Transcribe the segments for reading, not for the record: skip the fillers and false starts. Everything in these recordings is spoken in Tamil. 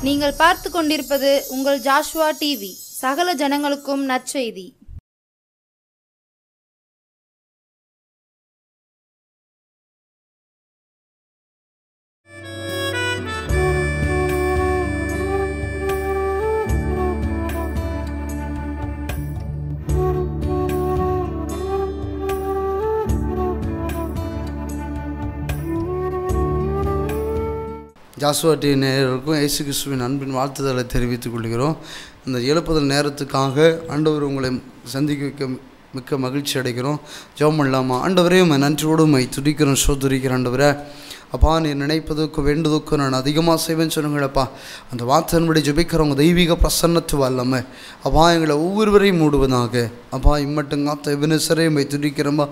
நீங்கள் பார்த்து கொண்டிருப்பது உங்கள் ஜாஷ்வா டிவி. சகல ஜனங்களுக்கும் நற்செய்தி. ஜாஷ்வா டிவி நேயர்களுக்கும் இயேசு கிறிஸ்துவின் அன்பின் வாழ்த்துதலை தெரிவித்துக் கொள்கிறோம். இந்த எழுப்புதல் நேரத்துக்காக ஆண்டவர் உங்களை சந்திக்க வைக்க மிக்க மகிழ்ச்சி அடைகிறோம். ஜெபம் பண்ணலாமா? ஆண்டவரே, உம்மை நன்றியோடு உம்மை துதிக்கிறோம், சோதரிக்கிறேன். ஆண்டவரே, அப்பா, நீ நினைப்பதுக்கும் வேண்டுவதுக்கும் நான் அதிகமாக செய்வேன்னு சொன்னீங்களப்பா. அந்த வார்த்தையின்படி ஜெபிக்கிறவங்க தெய்வீக பிரசன்னத்து வரலாமே அப்பா, எங்களை ஒவ்வொருவரையும் மூடுவதாக. அப்பா, இம்மட்டும் காத்த வினசரே உம்மை துதிக்கிறோம்பா.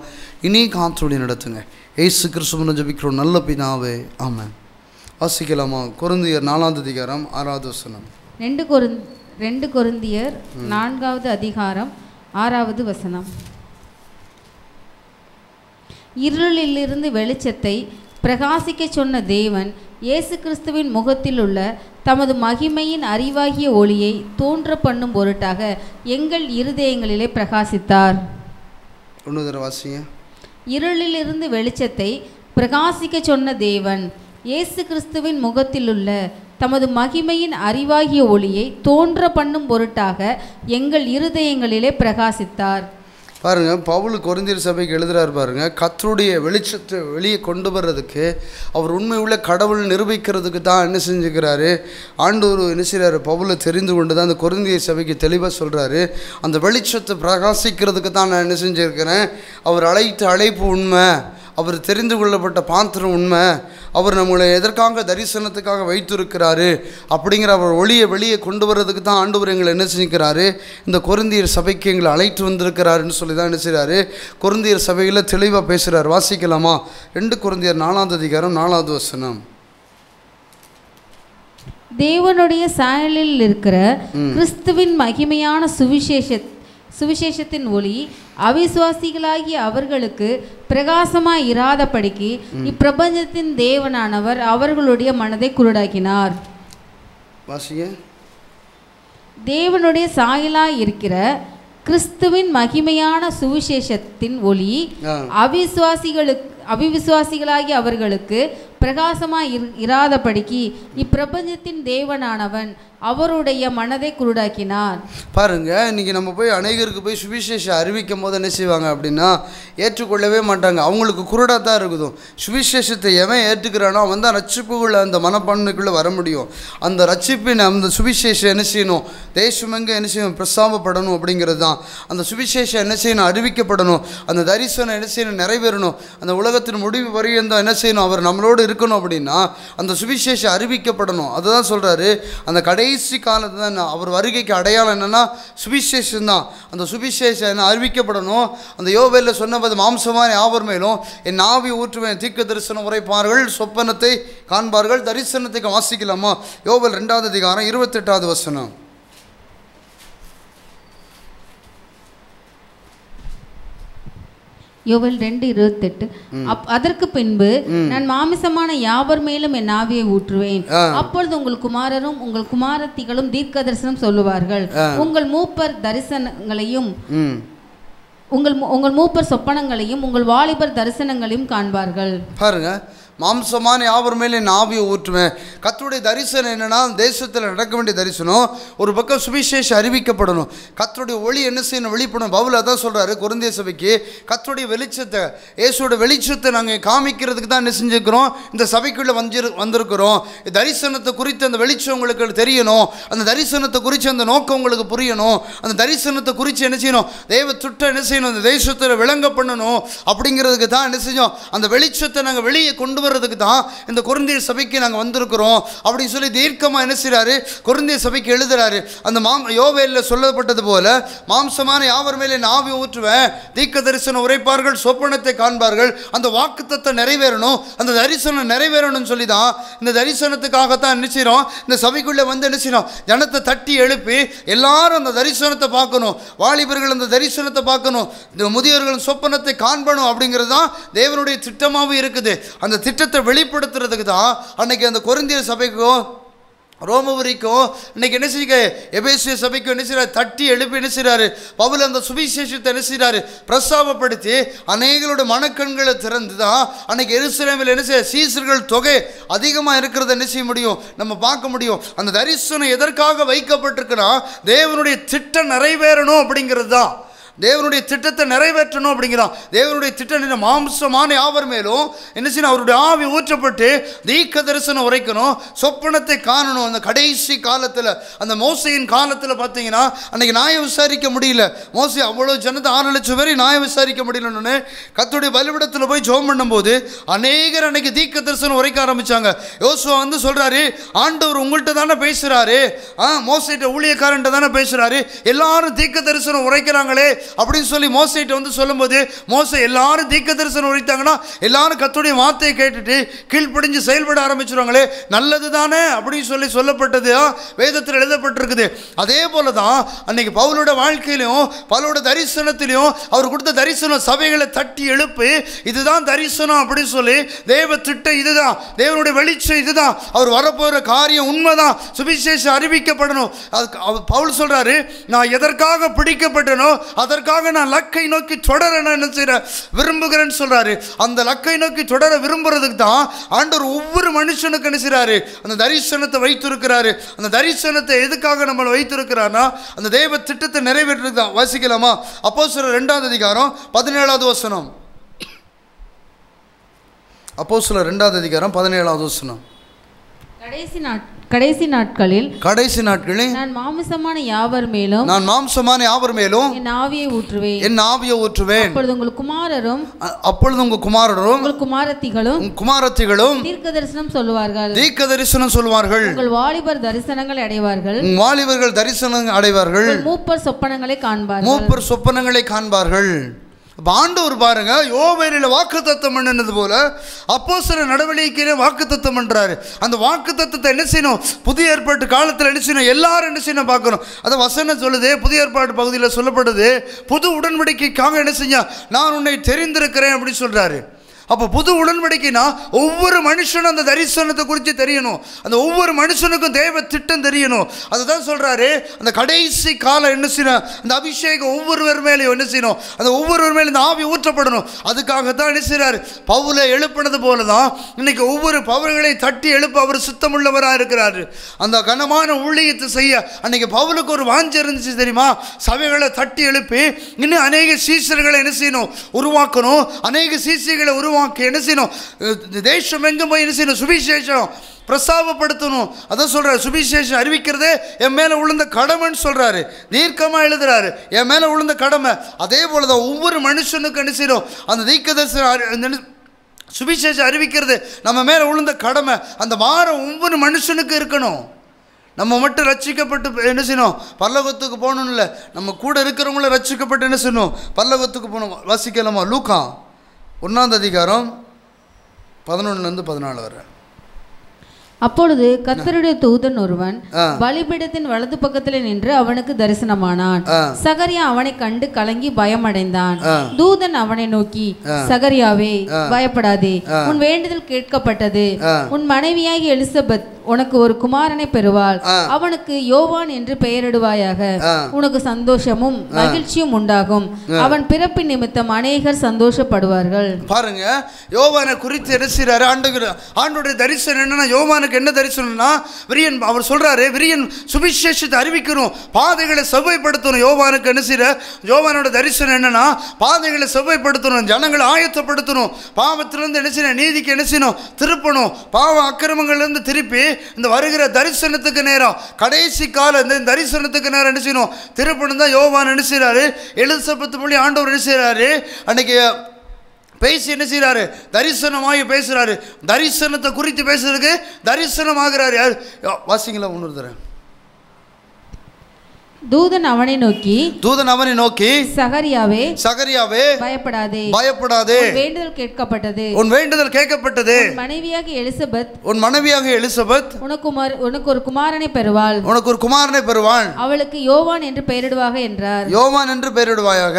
இனி காத்தோடி நடத்துங்க. இயேசு கிறிஸ்துவின் ஜெபிக்கிறோம் நல்ல பிதாவே, ஆமென். வாசிக்கலாமா? கொரிந்தியர் 4ஆம் அதிகாரம் 6வது வசனம். 2 கொரிந்தியர் 4வது அதிகாரம் 6வது வசனம். இருளிலிருந்து வெளிச்சத்தை பிரகாசிக்க சொன்ன தேவன் இயேசு கிறிஸ்துவின் முகத்தில் உள்ள தமது மகிமையின் அறிவாகிய ஒளியை தோன்ற பண்ணும் பொருட்டாக எங்கள் இருதயங்களிலே பிரகாசித்தார். வாசிங்க. இருளிலிருந்து வெளிச்சத்தை பிரகாசிக்க சொன்ன தேவன் இயேசு கிறிஸ்துவின் முகத்திலுள்ள தமது மகிமையின் அறிவாகிய ஒளியை தோன்ற பண்ணும் பொருட்டாக எங்கள் இருதயங்களிலே பிரகாசித்தார். பாருங்க, பவுல் கொரிந்தியர் சபைக்கு எழுதுறாரு பாருங்க. கர்த்தருடைய வெளிச்சத்தை வெளியே கொண்டு வர்றதுக்கு, அவர் உண்மை உள்ள கடவுள் நிரூபிக்கிறதுக்கு தான் என்ன செஞ்சுக்கிறாரு ஆண்டவர் என்ன செய்கிறாரு, பவுலை தெரிந்து கொண்டு தான் அந்த கொரிந்தியர் சபைக்கு தெளிவாக சொல்கிறாரு. அந்த வெளிச்சத்தை பிரகாசிக்கிறதுக்கு தான் நான் என்ன செஞ்சுருக்கிறேன். அவர் அழைத்த அழைப்பு உண்மை, அவர் தெரிந்து கொள்ளப்பட்ட பாத்திரம் உண்மை, அவர் நம்மளை எதற்காக தரிசனத்துக்காக வைத்திருக்கிறாரு அப்படிங்கிற அவர் ஒளியை வெளியே கொண்டு வர்றதுக்கு தான் ஆண்டவர் எங்களை என்ன செஞ்சுக்கிறாரு, இந்த கொரிந்தியர் சபைக்கு எங்களை அழைத்து வந்திருக்கிறாருன்னு சொல்லி தான் என்ன செய்கிறாரு, கொரிந்தியர் சபையில் தெளிவாக பேசுகிறார். வாசிக்கலாமா? 2 கொரிந்தியர் 4ஆம் அதிகாரம் 4வது வசனம். தேவனுடைய சாயலில் இருக்கிற கிறிஸ்துவின் மகிமையான சுவிசேஷத்தின் ஒளி அவிசுவாசிகளாகிய அவர்களுக்கு பிரகாசமாய் இராதபடிக்கு இப்பிரபஞ்சத்தின் தேவனானவர் அவர்களுடைய மனதை குருடாக்கினார். தேவனுடைய சாயலாய் இருக்கிற கிறிஸ்துவின் மகிமையான சுவிசேஷத்தின் ஒளி அவிசுவாசிகளாகிய அவர்களுக்கு பிரகாசமாய் இராதபடிக்கு இப்பிரபஞ்சத்தின் தேவனானவன் அவருடைய மனதை குருடாக்கினார். பாருங்க, இன்னைக்கு நம்ம போய் அநேகருக்கு போய் சுவிசேஷம் அறிவிக்கும் போது என்ன செய்வாங்க அப்படின்னா, ஏற்றுக்கொள்ளவே மாட்டாங்க. அவங்களுக்கு குருடாக தான் இருக்குதும். சுவிசேஷத்தை எவன் ஏற்றுக்கிறானோ அவன் தான் ரட்சிப்புக்குள்ள அந்த மனப்பான்மைக்குள்ளே வர முடியும். அந்த ரட்சிப்பின் அந்த சுவிசேஷம் என்ன செய்யணும், தேசமெங்கே என்ன செய்யணும், பிரசாபப்படணும் அப்படிங்கிறது தான். அந்த சுவிசேஷம் என்ன செய்யணும், அறிவிக்கப்படணும். அந்த தரிசனம் என்ன செய்யணும், நிறைவேறணும். அந்த உலகத்தின் முடிவு வரையும் என்ன செய்யணும், அவர் நம்மளோடு இருக்கணும் அப்படின்னா அந்த சுவிசேஷம் அறிவிக்கப்படணும். அதுதான் சொல்கிறாரு, அந்த கடைசி காலத்தில் தான் அவர் வருகைக்கு அடையாளம் என்னென்னா சுவிசேஷம் தான். அந்த சுவிசேஷம் என்ன அறிவிக்கப்படணும். அந்த யோவேலில் சொன்னபோது மாம்சமான யாவர் மேலும் என் ஆவி ஊற்றுவேன், தீர்க்க தரிசனம் உரைப்பார்கள், சொப்பனத்தை காண்பார்கள், தரிசனத்தை வாசிக்கலாமா? யோவேல் 2ஆம் அதிகாரம் 28வது வசனம். யோவேல் 2:28. அதற்கு பின்பு நான் மாமிசமான யாவர் மேலும் என் ஆவியை ஊற்றுவேன், அப்பொழுது உங்கள் குமாரரும் உங்கள் குமாரத்திகளும் தீர்க்க தரிசனம் சொல்லுவார்கள், உங்கள் மூப்பர் தரிசனங்களையும் உங்கள் மூப்பர் சொப்பனங்களையும் உங்கள் வாலிபர் தரிசனங்களையும் காண்பார்கள். பாருங்க, மாம்சமான யாவர் மேலே என் ஆவியை ஊற்றுவேன். கர்த்தருடைய தரிசனம் என்னன்னா, தேசத்தில் நடக்க வேண்டிய தரிசனம். ஒரு பக்கம் சுவிசேஷம் அறிவிக்கப்படணும். கர்த்தருடைய ஒளி என்ன செய்யணும், வெளிப்படணும். பவுல் அதான் சொல்கிறாரு கொரிந்தியர் சபைக்கு, கர்த்தருடைய வெளிச்சத்தை, இயேசுவோட வெளிச்சத்தை நாங்கள் காமிக்கிறதுக்கு தான் என்ன செஞ்சுக்கிறோம், இந்த சபைக்குள்ளே வந்திருக்கிறோம். தரிசனத்தை குறித்து அந்த வெளிச்சம் உங்களுக்கு தெரியணும். அந்த தரிசனத்தை குறித்து அந்த நோக்கம் உங்களுக்கு புரியணும். அந்த தரிசனத்தை குறித்து என்ன செய்யணும், தேவ திட்டம் என்ன செய்யணும், இந்த தேசத்தில் விளங்க பண்ணணும். அப்படிங்கிறதுக்கு தான் என்ன செஞ்சோம், அந்த வெளிச்சத்தை நாங்கள் வெளியே கொண்டு வர்றதுக்கு தான் இந்த கொரிந்தியர் சபைக்கு நாங்கள் வந்திருக்கிறோம் அப்படின்னு சொல்லி தீர்க்கமாக என்ன செய்கிறாரு, கொரிந்தியர் சபைக்கு எழுதுறாரு. அந்த யோவேலில் சொல்லப்பட்டது போல மாம்சமான யாவர் மேலே என் ஆவி ஊற்றுவேன், தீர்க்க தரிசனம் உரைப்பார்கள், சொப்பனத்தை காண்பார்கள். அந்த வாக்குத்தத்தம் நிறைவேறணும், அந்த தரிசனம் நிறைவேறணும்னு சொல்லி தான் இந்த தரிசனத்துக்காகத்தான் என்ன செய்கிறோம், இந்த சபைக்குள்ளே வந்து என்ன செய்யணும், ஜனத்தை தட்டி எழுப்பி எல்லாரும் அந்த தரிசனத்தை பார்க்கணும். வாலிபர்கள் அந்த தரிசனத்தை பார்க்கணும், முதியவர்கள் சொப்பனத்தை காண்பணும். அப்படிங்கிறது தான் தேவனுடைய திட்டமாகவும் இருக்குது. அந்த திட்டத்தை வெளிப்படுத்துறதுக்கு தான் அன்னைக்கு அந்த கொரிந்தியர் சபைக்கும் ரோமபுரிக்கும் இன்னைக்கு என்ன செய்ய எபேசிய சபைக்கும் என்ன செய்யறாரு, தட்டி எழுப்பி என்ன செய்யறாரு, பவுல் அந்த சுவிசேஷத்தை என்ன செய்யறாரு, பிரஸ்தாபப்படுத்தி அநேகரோட மனக்கண்களை திறந்து தான் அன்னைக்கு எருசலேமில் என்ன செய்ய சீசர்கள் தொகை அதிகமாக இருக்கிறத என்ன செய்ய முடியும், நம்ம பார்க்க முடியும். அந்த தரிசனம் எதற்காக வைக்கப்பட்டிருக்குன்னா தேவனுடைய திட்டம் நிறைவேறணும் அப்படிங்கிறது தான். தேவனுடைய திட்டத்தை நிறைவேற்றணும் அப்படிங்கிறான். தேவனுடைய திட்டம் மாம்சமான யாவர் மேலும் என்ன செய்யணும், அவருடைய ஆவி ஊற்றப்பட்டு தீர்க்க தரிசனம் உரைக்கணும், சொப்பனத்தை காணணும். அந்த கடைசி காலத்தில், அந்த மோசையின் காலத்தில் பார்த்தீங்கன்னா அன்றைக்கி நியாயம் விசாரிக்க முடியல. மோசை அவ்வளோ ஜனத்தை 6 லட்சம் பேரை நியாயம் விசாரிக்க முடியலன்னு கர்த்தருடைய பலிபீடத்தில் போய் ஜெபம் பண்ணும்போது அநேகர் அன்னைக்கு தீர்க்க தரிசனம் உரைக்க ஆரம்பித்தாங்க. யோசுவா வந்து சொல்கிறாரு, ஆண்டவர் உங்கள்கிட்ட தானே பேசுகிறாரு, மோசைட்ட ஊழியக்காரன்ட்ட தானே பேசுகிறாரு, எல்லாரும் தீர்க்க தரிசனம் உரைக்கிறாங்களே அப்படின்னு சொல்லி மோசைட்ட வந்து சொல்லும்போது, மோசை எல்லாரும் தீர்க்க தரிசனம் உரைத்தாங்கன்னா எல்லாரும் கர்த்தருடைய வார்த்தையை கேட்டுட்டு கீழ்ப்படிஞ்சு செயல்பட ஆரம்பிச்சிருவாங்களே, நல்லது தானே அப்படின்னு சொல்லி சொல்லப்பட்டது வேதத்தில் எழுதப்பட்டிருக்குது. அதே போல தான் அன்னைக்கு பவுலோட வாழ்க்கையிலையும் பவுலோட தரிசனத்திலையும் அவர் கொடுத்த தரிசனம் சபைகளை தட்டி எழுப்பு, இதுதான் தரிசனம் அப்படின்னு சொல்லி தேவ திட்டம் இதுதான், தேவனுடைய வெளிச்சம் இதுதான், அவர் வரப்போகிற காரியம் உண்மைதான், சுவிசேஷம் அறிவிக்கப்படணும். பவுல் சொல்றாரு, நான் எதற்காக பிடிக்கப்பட்டனோ அதற்காக நான் லக்கை நோக்கி தொடர என்ன செய்கிறேன் விரும்புகிறேன்னு சொல்றாரு. அந்த லக்கை நோக்கி தொடர விரும்புறதுக்கு தான் ஆண்டவர் ஒவ்வொரு மனுஷனுக்கு என்ன செய்றாரு, அந்த தரிசனத்தை வைத்திருக்கிறாரு. அந்த தரிசனத்தை எதுக்காக நம்மளை வைத்திருக்கிறார்னா அந்த தேவ திட்டத்தை நிறைவேற்றுறது தான். வாசிக்கலாமா? அப்போஸ்தலர் 2ஆம் அதிகாரம் 17ஆவது வசனம். அப்போஸ்தலர் 2ஆம் அதிகாரம் 17ஆவது வசனம். கடைசி நாட்களில் நான் மாம்சமான யாவர் மேலும் என் ஆவியை ஊற்றுவேன். அப்பொழுது உங்கள் குமாரரும் உங்கள் குமாரத்திகளும் தீர்க்க தரிசனம் சொல்லுவார்கள். உங்கள் வாலிபர் தரிசனங்களை அடைவார்கள். மூப்பர் சொப்பனங்களை காண்பார்கள். ஆண்டவர் பாருங்க, யோவேலில் வாக்குத்தத்தம் பண்ணினது போல அப்போஸ்தலர் நடவடிக்கையில வாக்குத்தத்தம் பண்றாரு. அந்த வாக்குத்தத்தத்தை என்ன செய்யணும், புதிய ஏற்பாட்டு காலத்தில் என்ன செய்யணும், எல்லாரும் என்ன செய்யணும் பார்க்கணும். அதை வசனம் சொல்லுது, புதிய ஏற்பாட்டு பகுதியில் சொல்லப்படுது, புது உடன்படிக்கைக்காக என்ன செஞ்சா, நான் உன்னை தெரிந்திருக்கிறேன் அப்படின்னு சொல்றாரு. அப்போ புது உடன்படிக்கைனா ஒவ்வொரு மனுஷனும் அந்த தரிசனத்தை குறித்து தெரியணும், அந்த ஒவ்வொரு மனுஷனுக்கும் தேவ திட்டம் தெரியணும். அதுதான் சொல்றாரு, அந்த கடைசி காலம் என்ன செய்யணும், அந்த அபிஷேகம் ஒவ்வொருவர் மேலேயும் என்ன செய்யணும், அந்த ஒவ்வொருவர் மேலே இந்த ஆவி ஊற்றப்படணும். அதுக்காகத்தான் என்ன செய்யறாரு, பவுலை எழுப்பினது போல தான் இன்னைக்கு ஒவ்வொரு பவுல்களை தட்டி எழுப்ப அவர் சுத்தமுள்ளவராக இருக்கிறாரு. அந்த கனமான ஊழியத்தை செய்ய அன்னைக்கு பவுலுக்கு ஒரு வாஞ்சை இருந்துச்சு தெரியுமா, சபைகளை தட்டி எழுப்பி இன்னும் அநேக சீசர்களை என்ன செய்யணும், உருவாக்கணும், அநேக சீசர்களை உருவாக்கி என்ன செய்யணும், தேசம் எங்கும் போய் என்ன செய்யணும், சுவிசேஷம் பிரஸ்தாபப்படுத்தணும். அதான் சொல்றாரு, சுவிசேஷம் அறிவிக்கிறதே என் மேல விழுந்த கடமைன்னு சொல்றாரு, தீர்க்கமா எழுதுறாரு, என் மேல விழுந்த கடமை. அதே போலதான் ஒவ்வொரு மனுஷனுக்கு என்ன செய்யணும், அந்த தீர்க்கதரிசனம் சுவிசேஷம் அறிவிக்கிறது நம்ம மேல விழுந்த கடமை. அந்த வாரம் ஒவ்வொரு மனுஷனுக்கு இருக்கணும். நம்ம மட்டும் ரட்சிக்கப்பட்டு என்ன செய்யணும், பரலோகத்துக்கு போகணும் இல்லை, நம்ம கூட இருக்கிறவங்கள ரட்சிக்கப்பட்டு என்ன செய்யணும், பரலோகத்துக்கு போகணும். வாசிக்கலாமா? லூக்கா 1ஆம் அதிகாரம் 11-14 வரை. அப்பொழுது கர்த்தருடைய தூதன் ஒருவன் பலிபீடத்தின் வலது பக்கத்தில் நின்று அவனுக்கு தரிசனமானான். சகரியா அவனை கண்டு கலங்கி பயமடைந்தான். தூதன் அவனை நோக்கி, சகரியாவே பயப்படாதே, உன் வேண்டுதல் கேட்கப்பட்டது. உன் மனைவியாகி எலிசபெத் உனக்கு ஒரு குமாரனை பெறுவாள். அவனுக்கு யோவான் என்று பெயரிடுவாயாக. உனக்கு சந்தோஷமும் மகிழ்ச்சியும் உண்டாகும். அவன் பிறப்பின் நிமித்தம் அநேகர் சந்தோஷப்படுவார்கள். பாருங்க, யோவானை குறித்து என்ன செய்றாரு ஆண்டவருடைய தரிசனம் என்னன்னா, யோவானுக்கு என்ன தரிசனம்னா, விரியன் அவர் சொல்றாரு, விரியன் சுவிசேஷத்தை அறிவிக்கணும், பாதைகளை செவ்வாய்ப்படுத்தணும். யோவானுக்கு என்ன செய்யற, யோவானோட தரிசனம் என்னன்னா, பாதைகளை செவ்வாய்ப்படுத்தணும், ஜனங்களை ஆயத்தப்படுத்தணும், பாவத்திலிருந்து என்ன செய்யணும், நீதிக்கு என்ன செய்யணும், திருப்பணும், பாவ அக்கிரமங்கள்லேருந்து திருப்பி இந்த வருகிற தரிசனத்துக்கு நேரம், கடைசி காலம் இந்த தரிசனத்துக்கு நேரம் என்ன செய்யணும், திருப்பணும் தான் யோவான் என்ன செய்யறாரு. எலிசபெத் மொழி ஆண்டவர் என்ன செய்யறாரு, அன்னைக்கு பேசி என்ன செய்யறாரு, தரிசனமாகி பேசுறாரு. தரிசனத்தை குறித்து பேசுறதுக்கு தரிசனமாகிறாரு. யார் வாசிங்களா? ஒன்று தரேன். தூதன் அவனை நோக்கி, சகரியாவே பயப்படாதே, உன் வேண்டுதல் கேட்கப்பட்டது. உன் மனைவியாகிய எலிசபெத் உனக்கு ஒரு குமாரனை பெறுவாள். அவளுக்கு யோவான் என்று பெயரிடுவாக என்றார். யோவான் என்று பெயரிடுவாயாக.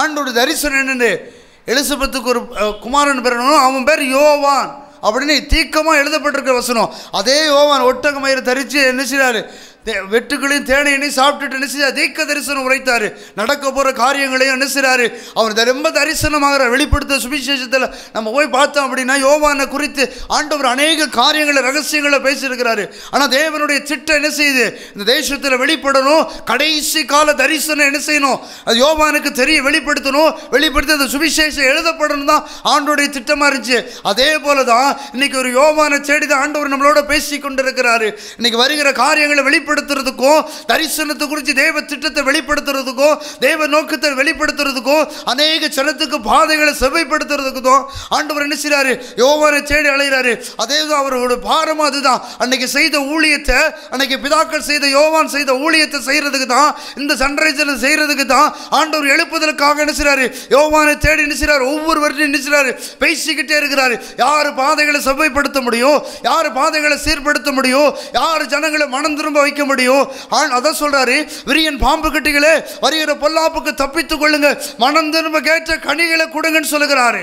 ஆண்டோட தரிசனம் என்னன்னு, எலிசபெத்துக்கு ஒரு குமாரன் பெறணும், அவன் பேர் யோவான். அப்படின்னு தீக்கமாக எழுதப்பட்டிருக்கிற வசனம். அதே யோவான் ஒட்டக மயிரை தரித்து என்ன செய்கிறாரு, வெட்டுக்களையும் தேனையும் சாப்பிட்டுட்டு என்ன செய்ய தீர்க்க தரிசனம் உரைத்தாரு. நடக்க போகிற காரியங்களையும் என்ன செய்கிறாரு, அவர் ரொம்ப தரிசனமாக வெளிப்படுத்த சுவிசேஷத்தில் நம்ம போய் பார்த்தோம் அப்படின்னா யோவானை குறித்து ஆண்டவர் அநேக காரியங்களை ரகசியங்களை பேசியிருக்கிறாரு. ஆனால் தேவனுடைய திட்டம் என்ன செய்யுது, இந்த தேசத்தில் வெளிப்படணும். கடைசி கால தரிசனம் என்ன செய்யணும், அது யோவானுக்கு வெளிப்படுத்தணும். வெளிப்படுத்தி அந்த சுவிசேஷம் எழுதப்படணும் தான் ஆண்டோடைய திட்டமாக இருந்துச்சு. அதே போல தான் இன்னைக்கு ஒரு யோவானை தேடி தான் ஆண்டவர் நம்மளோட பேசி கொண்டிருக்கிறாரு. இன்னைக்கு வருகிற காரியங்களை வெளிப்படுத்துறதுக்கும் தரிசனத்தை குறித்து தேவ திட்டத்தை வெளிப்படுத்துறதுக்கும் தேவ நோக்கத்தை வெளிப்படுத்துறதுக்கும் அநேக ஜனத்துக்கு பாதைகளை செவ்வாய்ப்படுத்துறதுக்கும் ஆண்டவர் என்ன செய்றாரு, யோவானை தேடி அலைகிறாரு. அதேதான் அவரோட பாரமா அதுதான். அன்னைக்கு செய்த ஊழியத்தை, அன்னைக்கு பிதாக்கள் செய்த யோவான் செய்த ஊழியத்தை செய்யறதுக்கு தான், இந்த சன்ரைசர் செய்யறதுக்கு தான் ஆண்டவர் எழுப்புதலுக்காக என்ன செய்றாரு, யோவானை தேடி என்ன செய்றாரு, ஒவ்வொரு வருடம் என்ன செய்றாரு, பேசிக்கிட்டே இருக்கிறாரு. யார் பாதைகளை செவ்வாய்ப்படுத்த முடியும், யார் பாதைகளை சீர்படுத்த முடியும், யார் ஜனங்களை மனம் திரும்ப வைக்க முடியும். அதான் சொல்றாரு, விரியன் பாம்பு கட்டிகளே வருகிற பொல்லாப்புக்கு தப்பித்துக் கொள்ளுங்க, மனம் திரும்ப கேட்ட கனிகளை கொடுங்கன்னு சொல்லுகிறாரு.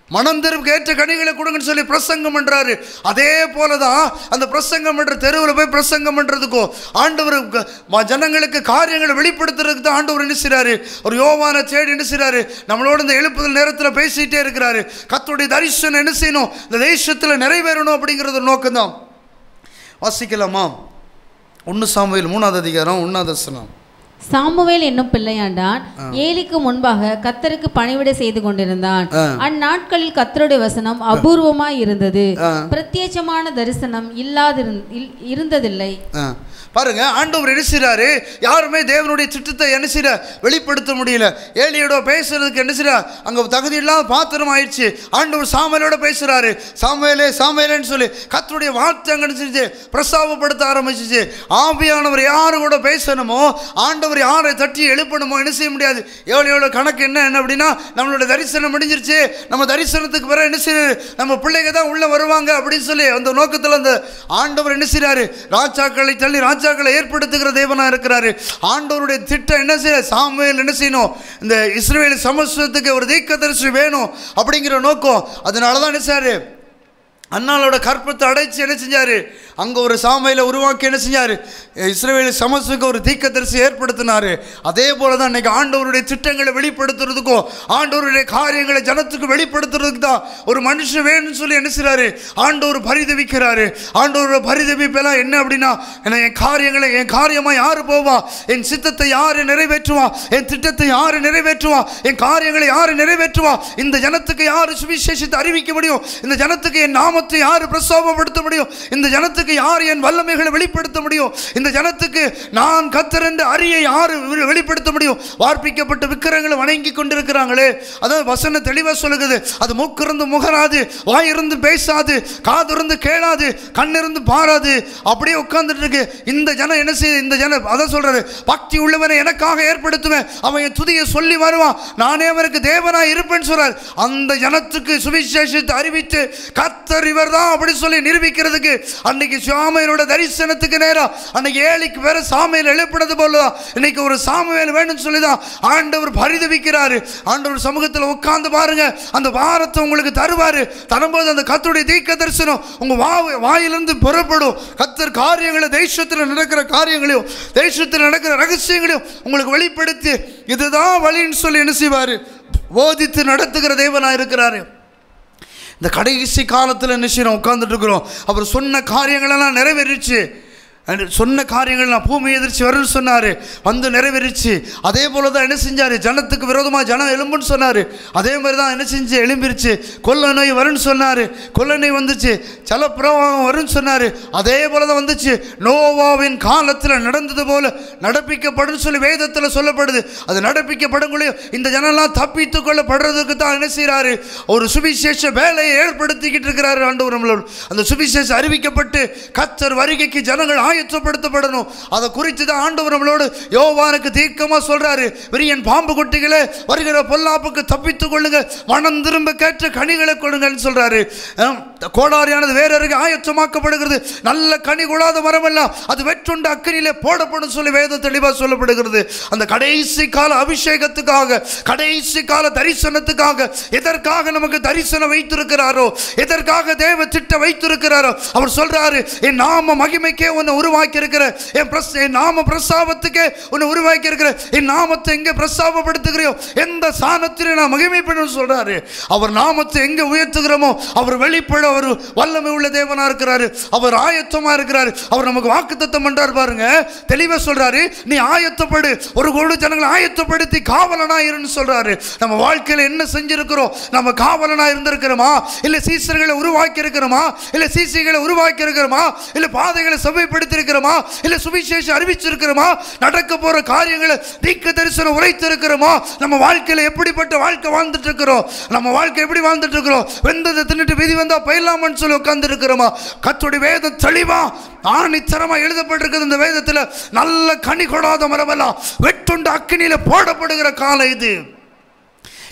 மனம் திரும்ப கேட்ட கனிகளை கொடுங்கன்னு சொல்லி பிரசங்கம் பண்றாரு. அதே போலதான் அந்த பிரசங்கம் பண்ற தெருவில் போய் பிரசங்கம் பண்றதுக்கும் ஆண்டவர் ஜனங்களுக்கு காரியங்களை வெளிப்படுத்துறதுக்கு தான் ஆண்டவர் என்ன செய்றாரு, ஒரு யோவானை தேடி என்ன செய்றாரு, நம்மளோட இந்த எழுப்புதல் நேரத்தில் பேசிட்டே இருக்கிறாரு. கர்த்தருடைய தரிசனம் என்ன செய்யணும், இந்த தேசத்தில் நிறைவேறணும் அப்படிங்கிறது நோக்கம் தான். வாசிக்கலாமா? 1 சாமுவேல் 3ஆம் அதிகாரம் 1ஆம் வசனம். சாமுவேல் என்னும் பிள்ளையாண்டான் ஏலிக்கு முன்பாக கர்த்தருக்கு பணிவிடை செய்து கொண்டிருந்தான். அந்நாட்களில் கர்த்தருடைய வசனம் அபூர்வமாய் இருந்தது, பிரத்யட்சமான தரிசனம் இருந்ததில்லை. பாருங்க, ஆண்டவர் என்ன செய்றாரு, யாருமே தேவனுடைய திட்டத்தை என்ன செய்ய வெளிப்படுத்த முடியல. ஏலியோட பேசுறதுக்கு என்ன செய்ய அங்க தகுதி இல்லாத பாத்திரம் ஆயிடுச்சு. ஆண்டவர் சாமுவேலோட பேசுறாரு. சாமுவேலே சாமுவேலேன்னு சொல்லி கர்த்தருடைய வார்த்தை அங்க பிரஸ்தாபப்படுத்த ஆரம்பிச்சிச்சு. ஆவியானவர் யாரு கூட பேசணுமோ, ஆண்டவர் யாரை தட்டி எழுப்பணுமோ என்ன செய்ய முடியாது. ஏலியோட கணக்கு என்ன அப்படின்னா, நம்மளோட தரிசனம் முடிஞ்சிருச்சு, நம்ம தரிசனத்துக்கு பிறகு என்ன செய்யறாரு, நம்ம பிள்ளைங்க தான் உள்ள வருவாங்க அப்படின்னு சொல்லி அந்த நோக்கத்தில் அந்த ஆண்டவர் என்ன செய்றாரு, ராஜாக்களை தள்ளி ராஜாக்களை ஏற்படுத்துகிற தேவனா இருக்கிறாரு. ஆண்டவருடைய திட்டம் என்ன செய்ய, சாமுவேல் என்ன செய்யணும், இந்த இஸ்ரவேல் சமஸ்தத்துக்கு ஒரு தீர்க்கதரிசி வேணும் அப்படிங்கிற நோக்கம். அதனாலதான் என்ன செய்யாரு, அன்னாளோட கற்பத்தை அடைச்சு என்ன செஞ்சாரு, அங்கே ஒரு சாமுவேலை உருவாக்கி என்ன செஞ்சார், இஸ்ரவேல் சமஸ்தத்துக்கு ஒரு தீர்க்கதரிசி ஏற்படுத்தினார். அதே போல தான் இன்றைக்கி ஆண்டவருடைய திட்டங்களை வெளிப்படுத்துறதுக்கும் ஆண்டவருடைய காரியங்களை ஜனத்துக்கு வெளிப்படுத்துறதுக்கு தான் ஒரு மனுஷன் வேணும்னு சொல்லி என்ன செய்கிறாரு, ஆண்டவர் பரிதவிக்கிறாரு. ஆண்டவரோட பரிதவிப்பெல்லாம் என்ன அப்படின்னா, என் காரியங்களை என் காரியமாக யார் போவா, என் சித்தத்தை யார் நிறைவேற்றுவா, என் திட்டத்தை யார் நிறைவேற்றுவா, என் காரியங்களை யார் நிறைவேற்றுவா, இந்த ஜனத்துக்கு யார் சுவிசேஷத்தை அறிவிக்க முடியும், இந்த ஜனத்துக்கு என் நாமத்தை யார் பிரஸ்தாபப்படுத்த முடியும், இந்த ஜனத்துக்கு யார் என் வல்லமைகளை வெளிப்படுத்த முடியும், இந்த ஜனத்துக்கு நான் கர்த்தர் என்ற அறியை யார் வெளிப்படுத்த முடியும். வார்ப்பிக்கப்பட்ட விக்கிரங்களை வணங்கி கொண்டிருக்கிறாங்களே, அதாவது வசனம் தெளிவாக சொல்லுகிறது, அது மூக்கிருந்து முகராது, வாயிருந்து பேசாது, காதிருந்து கேளாது, கண்ணிருந்து பாராது, அப்படியே உட்கார்ந்துட்டு இருக்கு. இந்த ஜனம் என்ன செய்யுது, இந்த ஜனம் அதான் சொல்றாரு, பக்தி உள்ளவனை எனக்காக ஏற்படுத்துவேன், அவன் என் துதியை சொல்லி வருவான், நானே அவருக்கு தேவனாய் இருப்பேன்னு சொல்றார். அந்த ஜனத்துக்கு சுவிசேஷத்தை அறிவித்து கர்த்தர் இவர் தான் அப்படி சொல்லி நிரூபிக்கிறதுக்கு அன்னைக்கு சாமுவேலோட தரிசனத்துக்கு நேரம் அன்னைக்கு ஏலிக்கு வேற சாமுவேல் எழுப்பினது போலதான் இன்னைக்கு ஒரு சாமுவேல் வேணும்னு சொல்லிதான் ஆண்டவர் பரிதவிக்கிறாரு. ஆண்டவர் சமூகத்தில் உட்கார்ந்து பாருங்க, அந்த வாரத்தை உங்களுக்கு தருவாரு. தரும்போது அந்த கர்த்தருடைய தீர்க்க தரிசனம் உங்க வாயிலிருந்து புறப்படும். கர்த்தர் காரியங்களை தேசத்தில் நடக்கிற காரியங்களையும் தேசத்தில் நடக்கிற ரகசியங்களையும் உங்களுக்கு வெளிப்படுத்தி இதுதான் வழின்னு சொல்லி என்ன செய்வாரு, போதித்து நடத்துகிற தேவனா இருக்கிறாரு. இந்த கடைசி காலத்தில் என்ன செய்யணும், உட்கார்ந்துட்டு இருக்கிறோம். அவர் சொன்ன காரியங்களெல்லாம் நிறைவேறிச்சு. சொன்ன காரியங்கள் நான் பூமி எதிர்ச்சி வரும்னு சொன்னார், வந்து நிறைவேறிச்சு. அதே போல தான் என்ன செஞ்சார், ஜனத்துக்கு விரோதமாக ஜனம் எலும்புன்னு சொன்னார். அதே மாதிரி தான் என்ன செஞ்சு எழும்பிருச்சு. கொள்ள நோய் வரும்னு சொன்னார், கொள்ள நோய் வந்துச்சு. ஜலப்பிரவாகம் வரும்னு சொன்னார், அதே போல தான் வந்துச்சு. நோவாவின் காலத்தில் நடந்தது போல நடப்பிக்கப்படும் சொல்லி வேதத்தில் சொல்லப்படுது. அது நடப்பிக்கப்படக்கூடிய இந்த ஜனம்லாம் தப்பித்து கொள்ளப்படுறதுக்கு தான் என்ன செய்கிறாரு, ஒரு சுவிசேஷ வேலையை ஏற்படுத்திக்கிட்டு இருக்கிறாரு ஆண்டவர் நம்மளோட. அந்த சுவிசேஷம் அறிவிக்கப்பட்டு கர்த்தர் வருகைக்கு ஜனங்கள் ஆயத்தப்படுத்தப்படணும். அதை குறித்து தான் ஆண்டவர் நம்மளோடு யோவானுக்கு தீர்க்கமாக சொல்றாரு, விரியன் பாம்பு குட்டிகளே வருகிற பொல்லாப்புக்கு தப்பித்துக் கொள்ளுங்க, மனம் திரும்ப கேட்ட கனிகளை கொடுங்கன்னு சொல்றாரு. கோடாரியானது வேறருக்கு ஆயத்தமாக்கப்படுகிறது. நல்ல கனி கொடாத மரமெல்லாம் அது வெற்றுண்ட அக்கினியிலே போடப்படும் சொல்லி வேதம் தெளிவாக சொல்லப்படுகிறது. அந்த கடைசி கால அபிஷேகத்துக்காக, கடைசி கால தரிசனத்துக்காக, எதற்காக நமக்கு தரிசனம் வைத்திருக்கிறாரோ, எதற்காக தேவ திட்டம் வைத்திருக்கிறாரோ, அவர் சொல்றாரு, என் நாம மகிமைக்கே உன்னை உருவாக்கி இருக்கிற, என் நாம பிரஸ்தாபத்துக்கே உன்னை உருவாக்கி இருக்கிற, என் நாமத்தை எங்கே பிரஸ்தாபப்படுத்துகிறோம், எந்த ஸ்தானத்திலே நான் மகிமைப்படும் சொல்றாரு. அவர் நாமத்தை எங்கே உயர்த்துகிறோமோ அவர் வெளிப்பட அவர் வல்லமை உள்ள தேவனா இருக்கிறாரு. அவர் ஆயத்தமா இருக்கிறாரு. அவர் நமக்கு வாக்குத்தத்தம் பண்றாரு பாருங்க. தெளிவா சொல்றாரு, நீ ஆயத்தப்படு, ஒரு கோடி ஜனங்களை ஆயத்தப்படுத்தி காவலனா இருன்னு சொல்றாரு. நம்ம வாழ்க்கையில என்ன செஞ்சிருக்கிறோம்? நம்ம காவலனா இருந்திருக்கிறோமா? இல்ல சீசர்களை உருவாக்கி இருக்கிறோமா? இல்ல சீசிகளை உருவாக்கி இருக்கிறோமா? இல்ல பாதைகளை சபைப்படுத்தி இருக்கிறோமா? இல்ல சுவிசேஷம் அறிவிச்சிருக்கிறோமா? நடக்க போற காரியங்களை தீர்க்க தரிசனம் உரைத்து இருக்கிறோமா? நம்ம வாழ்க்கையில எப்படிப்பட்ட வாழ்க்கை வாழ்ந்துட்டு இருக்கிறோம்? நம்ம வாழ்க்கை எப்படி வாழ்ந்துட்டு இருக்கிறோம்? வெந்ததை தின்னுட்டு விதி வந்தா பயிலாமன்னு சொல்லி உட்கார்ந்து இருக்கிறோமா? கர்த்தருடைய வேதம் தெளிவா ஆணித்தரமா எழுதப்பட்டிருக்கிறது. இந்த வேதத்துல நல்ல கனி கொடாத மரமெல்லாம் வெட்டுண்ட அக்கினியில போடப்படுகிற காலம் இது.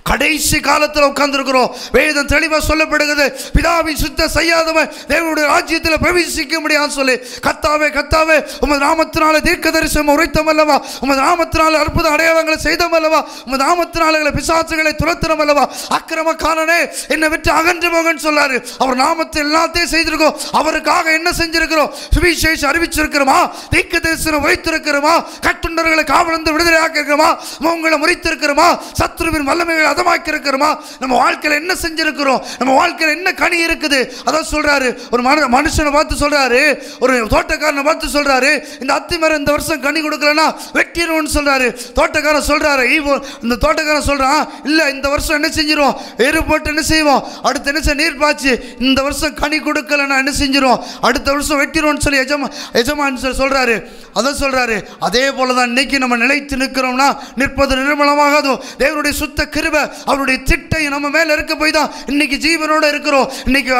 கடைசி காலத்தில் உட்கார்ந்துருக்கிறோம். வேதம் தெளிவாக சொல்லப்படுகிறது, பிதாவின் சுத்த செய்யாதவன் தேவனுடைய ராஜ்யத்தில் பிரவேசிக்க முடியாது சொல்லி. கர்த்தாவே கர்த்தாவே உமது நாமத்தினால தீர்க்க தரிசனம் உரைத்தோம் அல்லவா, உமது நாமத்தினால அற்புத அடையாளங்களை செய்தோம் அல்லவா, உமது நாமத்தினால பிசாசுகளை துரத்தினோம் அல்லவா, அக்கிரமக்காரனே என்னை விட்டு அகன்று போகன்னு சொல்லாரு. அவர் நாமத்தை எல்லாத்தையும் செய்திருக்கோம். அவருக்காக என்ன செஞ்சிருக்கிறோம்? சுவிசேஷம் அறிவிச்சிருக்கிறோமா? தீர்க்க தரிசனம் உரைத்திருக்கிறோமா? கட்டுண்டர்களை காவலந்து விடுதலை ஆக்கியிருக்கிறோமா? உங்களை முறித்திருக்கிறோமா? சத்ருவின் வல்லமைகளை அதமாக்கி இருக்கிறோமா? நம்ம வாழ்க்கையில என்ன செஞ்சிருக்கிறோம்? நம்ம வாழ்க்கையில என்ன கனி இருக்குது? அதான் சொல்றாரு, ஒரு மனுஷனை பார்த்து சொல்றாரு, ஒரு தோட்டக்காரனை பார்த்து சொல்றாரு, இந்த அத்தி மரம் இந்த வருஷம் கனி கொடுக்கலன்னா வெட்டிடுவோம்னு சொல்றாரு. தோட்டக்காரன் சொல்றாரு, இந்த தோட்டக்காரன் சொல்றான், இல்ல இந்த வருஷம் என்ன செஞ்சிருவோம்? எரு போட்டு என்ன செய்வோம்? அடுத்த என்ன நீர் பாய்ச்சி இந்த வருஷம் கனி கொடுக்கலன்னா என்ன செஞ்சிருவோம்? அடுத்த வருஷம் வெட்டிடுவோம்னு சொல்லி எஜமான் சொல்றாரு. அதான் சொல்றாரு, அதே போலதான் இன்னைக்கு நம்ம நிலைத்து நிற்கிறோம்னா நிற்பது நிர்மலமாகாதோ. தேவனுடைய சுத்த கிருபை, அவருடைய திட்டை நம்ம மேல இருக்க போய் தான் இன்னைக்கு ஜீவனோட இருக்கிறோம். இன்னைக்கு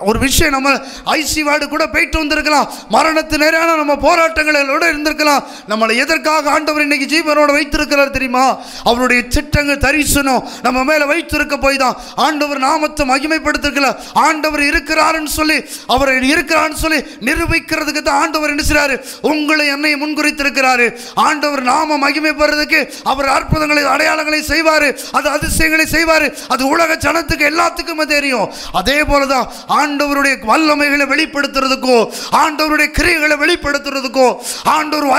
ஒரு விஷயம், நம்ம ஐசி வார்டு கூட போயிட்டு வந்திருக்கலாம், மரணத்து நேரான நம்ம போராட்டங்களோட இருந்திருக்கலாம். நம்மளை எதற்காக ஆண்டவர் இன்னைக்கு ஜீவனோட வைத்திருக்கிறார் தெரியுமா? அவருடைய திட்டங்கள் தரிசனம் நம்ம மேல வைத்திருக்க போய் தான். ஆண்டவர் நாமத்தை மகிமைப்படுத்திருக்கல, ஆண்டவர் இருக்கிறாருன்னு சொல்லி, அவர் இருக்கிறான்னு சொல்லி நிரூபிக்கிறதுக்கு தான் ஆண்டவர் என்ன செய்றாரு? உங்களை என்னை முன்குறித்திருக்கிறாரு. ஆண்டவர் நாம மகிமைப்படுறதுக்கு அவர் அற்புதங்களை அடையாளங்களை செய்வாரு, அது அதிசயங்களை செய்வாரு. அது உலக ஜனத்துக்கு எல்லாத்துக்குமே தெரியும். அதே போலதான் ஆண்டவருடைய வல்லமைகளை வெளிப்படுத்துறதுக்கோ, ஆண்டவருடைய கிரியைகளை வெளிப்படுத்துறதுக்கோ, ஆண்டவர்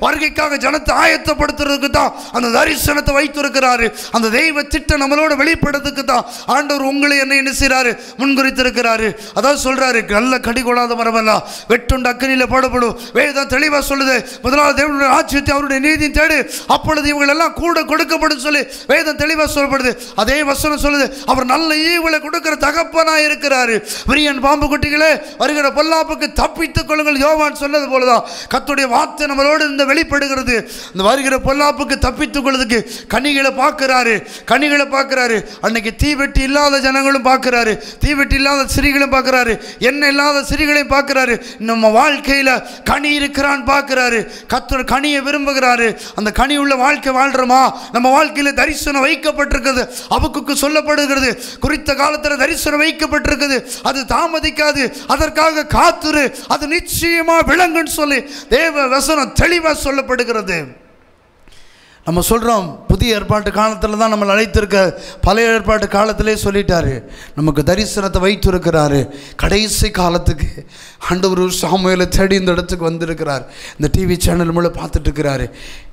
வருகைக்காக ஜனத்தை ஆயத்தப்படுத்துறதுக்கு தான் அந்த தரிசனத்தை வைத்திருக்கிறாரு. அந்த தெய்வ திட்டம் நம்மளோட வெளிப்படுறதுக்கு தான் ஆண்டவர் உங்களை என்ன செய்றாரு? முன்குறித்திருக்கிறாரு. அதான் சொல்றாரு, நல்ல கடி கொடாத மரமெல்லாம் வெட்டுண்ட அக்கினியில போடப்படும். வேதம் தெளிவா சொல்லுது, முதலாவது தேவனுடைய ராஜ்யத்தை அவருடைய நீதியை தேடு, அப்பொழுது இவங்க எல்லாம் கூட கொடுக்கப்படும் சொல்லி வேதம் தெளிவா சொல்லப்படுது. அதே வசனம் சொல்லுது, அவர் நல்ல ஈவுகளை கொடுக்கிற தகப்பனாய் இருக்கிறாரு. விரியன் பாம்பு குட்டிகளே, வருகிற பொல்லாப்புக்கு தப்பித்துக் கொள்ளுங்கள் யோவான் சொன்னது போலதான் கர்த்தருடைய வார்த்தை நம்மளோடு இந்த வெளிப்படுகிறது. இந்த வருகிற பொல்லாப்புக்கு தப்பித்துக் கொள்வதற்கு கனிகளை பார்க்கிறாரு. அன்னைக்கு தீவெட்டி இல்லாத ஜனங்களும் பார்க்கிறாரு, தீவெட்டி இல்லாத சிறிகளும் பார்க்கிறாரு, எண்ணெய் இல்லாத சிறிகளையும் பார்க்கிறாரு. நம்ம வாழ்க்கையில கனி இருக்கிறான்னு பார்க்கிறாரு. கர்த்தர் கனியை விரும்புகிறாரு. அந்த கனி உள்ள வாழ்க்கை வாழ்றோமா? நம்ம வாழ்க்கையில தரிசனம் வைக்கப்பட்டிருக்கிறது. அபுக்குக்கு சொல்லப்படுகிறது, குறித்த காலத்தில் தரிசனம் வைக்கப்பட்டிருக்குது, அது தாமதிக்காது, அதற்காக காத்துரு, அது நிச்சயமா விளங்குன்னு சொல்லி தேவ வசனம் தெளிவா சொல்லப்படுகிறது. நம்ம சொல்கிறோம், புதிய ஏற்பாட்டு காலத்தில் தான் நம்மளை அழைத்திருக்க, பழைய ஏற்பாட்டு காலத்திலே சொல்லிட்டாரு, நமக்கு தரிசனத்தை வைத்திருக்கிறாரு. கடைசி காலத்துக்கு ஆண்டவர் சாமுவேலை தேடி இந்த இடத்துக்கு வந்திருக்கிறார். இந்த டிவி சேனல் மூலம் பார்த்துட்டு இருக்கிறாரு,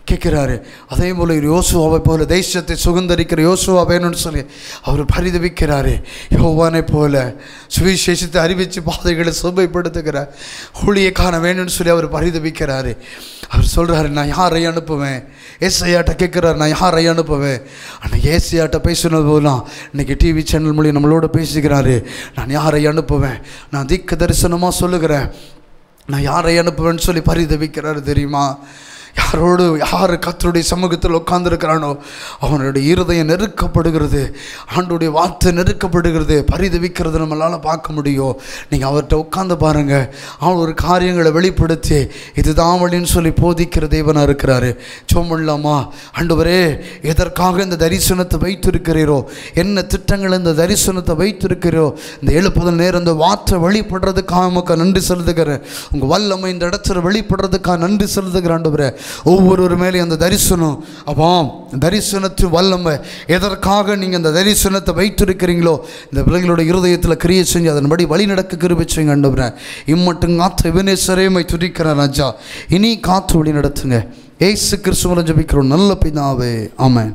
கேட்குறாரு. அதே போல் யோசுவாவை போல தேசத்தை சுதந்தரிக்கிற யோசுவா வேணும்னு சொல்லி அவர் பரிதவிக்கிறாரு. யோவானை போல சுவிசேஷத்தை அறிவித்து பாதைகளை சுபைப்படுத்துகிறார். ஊழியக்காரன் வேணும்னு சொல்லி அவர் பரிதவிக்கிறாரு. அவர் சொல்கிறாரு, நான் யாரை அனுப்புவேன்? ஏசையாட்ட கேட்குறாரு, நான் யாரை அனுப்புவேன்? ஆனால் ஏசையாட்ட பேசுனது போலாம் இன்றைக்கி டிவி சேனல் மூலியம் நம்மளோட பேசுகிறாரு. நான் யாரை அனுப்புவேன்? நான் தீர்க்க தரிசனமாக சொல்லுகிறேன், நான் யாரை அனுப்புவேன்னு சொல்லி பரிதவிக்கிறாரு தெரியுமா? யார் கர்த்தருடைய சமூகத்தில் உட்கார்ந்துருக்கிறானோ அவனுடைய இருதயம் நெருக்கப்படுகிறது, ஆண்டோடைய வார்த்தை நெருக்கப்படுகிறது, பரிதவிக்கிறது நம்மளால் பார்க்க முடியும். நீங்கள் அவர்கிட்ட உட்கார்ந்து பாருங்கள், அவன் ஒரு காரியங்களை வெளிப்படுத்தி இதுதான் வழின்னு சொல்லி போதிக்கிற தேவனாக இருக்கிறாரு. சோமல்லாமா, ஆண்டவரே எதற்காக இந்த தரிசனத்தை வைத்திருக்கிறீரோ, என்ன திட்டங்கள் இந்த தரிசனத்தை வைத்திருக்கிறோ, இந்த எழுப்புதல் நேரம் இந்த வார்த்தை வெளிப்படுறதுக்காக நமக்கு நன்றி செலுத்துகிறேன். உங்கள் வல்லமை இந்த இடத்துல வெளிப்படுறதுக்காக நன்றி செலுத்துகிறேன். ஆண்டவரே ஒவ்வொரு மேலே அந்த தரிசனம், அப்பாம் தரிசனத்தின் வல்லமை எதற்காக நீங்கள் அந்த தரிசனத்தை வைத்திருக்கிறீங்களோ இந்த பிள்ளைகளோட இருதயத்தில் கிரியை செஞ்சு அதன்படி வழி நடக்க கிருபை செய்யுங்க. ஆண்டவரே இம்மட்டும் காத்து எபனேசரேமை துதிக்கிறேன் ராஜா. இனி காத்து வழி நடத்துங்க. இயேசு கிறிஸ்துவின் ஜெபிக்கிறோம் நல்ல பிதாவே, ஆமென்.